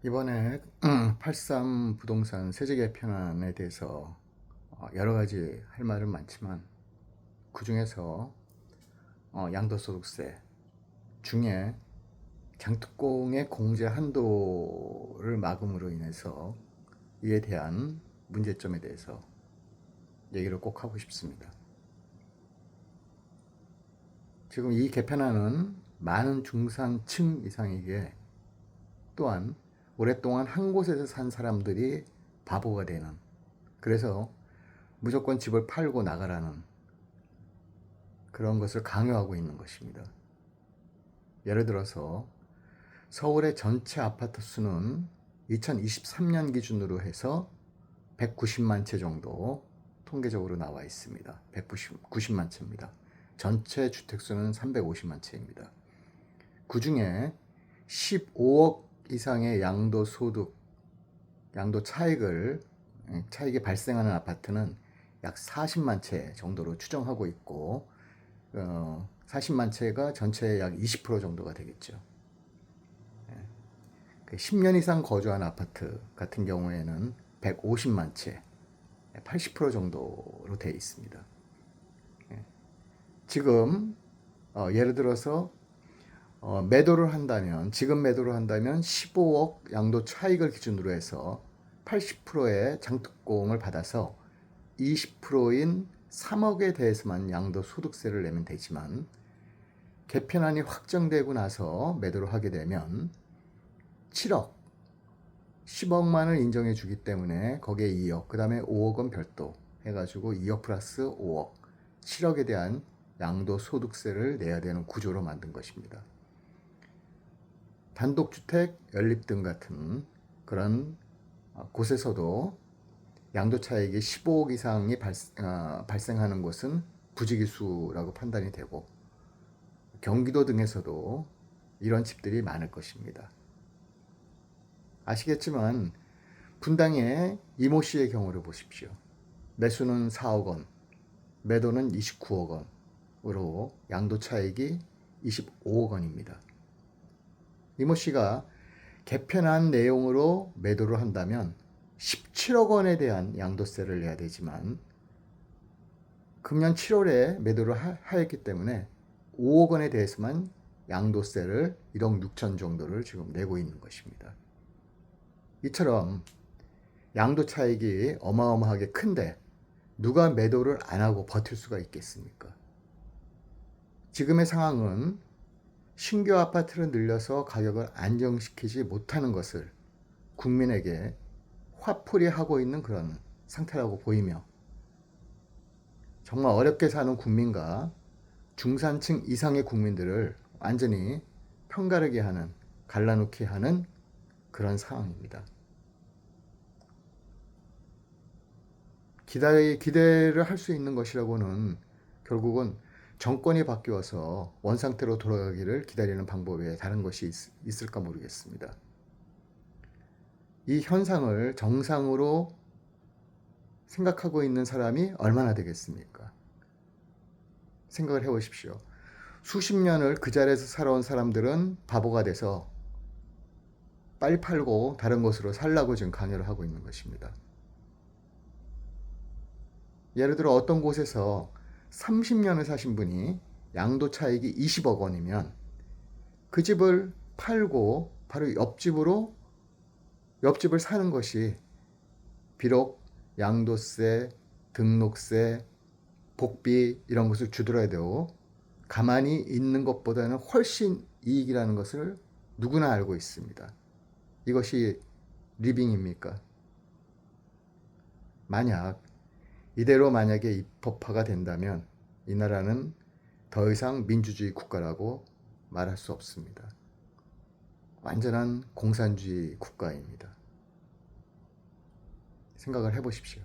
이번에 83 부동산 세제 개편안에 대해서 여러 가지 할 말은 많지만 그 중에서 양도소득세 중에 장특공의 공제 한도를 막음으로 인해서 이에 대한 문제점에 대해서 얘기를 꼭 하고 싶습니다. 지금 이 개편안은 많은 중산층 이상에게, 또한 오랫동안 한 곳에서 산 사람들이 바보가 되는, 그래서 무조건 집을 팔고 나가라는 그런 것을 강요하고 있는 것입니다. 예를 들어서 서울의 전체 아파트 수는 2023년 기준으로 해서 190만 채 정도 통계적으로 나와 있습니다. 190만 채입니다. 전체 주택수는 350만 채입니다. 그 중에 15억 이상의 양도 차익이 발생하는 아파트는 약 40만 채 정도로 추정하고 있고, 40만 채가 전체의 약 20% 정도가 되겠죠. 10년 이상 거주한 아파트 같은 경우에는 150만 채, 80% 정도로 되어 있습니다. 지금 예를 들어서 지금 매도를 한다면 15억 양도 차익을 기준으로 해서 80%의 장특공을 받아서 20%인 3억에 대해서만 양도소득세를 내면 되지만, 개편안이 확정되고 나서 매도를 하게 되면 7억, 10억만을 인정해 주기 때문에 거기에 2억, 그 다음에 5억은 별도 해가지고 2억 플러스 5억, 7억에 대한 양도소득세를 내야 되는 구조로 만든 것입니다. 단독주택, 연립등 같은 그런 곳에서도 양도차익이 15억 이상이 발생하는 곳은 부지기수라고 판단이 되고, 경기도 등에서도 이런 집들이 많을 것입니다. 아시겠지만 분당의 이모 씨의 경우를 보십시오. 매수는 4억 원, 매도는 29억 원으로 양도차익이 25억 원입니다. 이모 씨가 개편한 내용으로 매도를 한다면 17억 원에 대한 양도세를 내야 되지만, 금년 7월에 매도를 하였기 때문에 5억 원에 대해서만 양도세를 1억 6천 정도를 지금 내고 있는 것입니다. 이처럼 양도 차익이 어마어마하게 큰데 누가 매도를 안 하고 버틸 수가 있겠습니까? 지금의 상황은 신규 아파트를 늘려서 가격을 안정시키지 못하는 것을 국민에게 화풀이하고 있는 그런 상태라고 보이며, 정말 어렵게 사는 국민과 중산층 이상의 국민들을 완전히 편가르게 하는, 갈라놓게 하는 그런 상황입니다. 기대를 할 수 있는 것이라고는 결국은 정권이 바뀌어서 원상태로 돌아가기를 기다리는 방법 외에 다른 것이 있을까 모르겠습니다. 이 현상을 정상으로 생각하고 있는 사람이 얼마나 되겠습니까? 생각을 해보십시오. 수십 년을 그 자리에서 살아온 사람들은 바보가 돼서 빨리 팔고 다른 곳으로 살라고 지금 강요를 하고 있는 것입니다. 예를 들어 어떤 곳에서 30년을 사신 분이 양도 차익이 20억 원이면 그 집을 팔고 바로 옆집을 사는 것이, 비록 양도세, 등록세, 복비 이런 것을 주더라도 되고 가만히 있는 것보다는 훨씬 이익이라는 것을 누구나 알고 있습니다. 이것이 리빙입니까? 이대로 만약에 입법화가 된다면 이 나라는 더 이상 민주주의 국가라고 말할 수 없습니다. 완전한 공산주의 국가입니다. 생각을 해보십시오.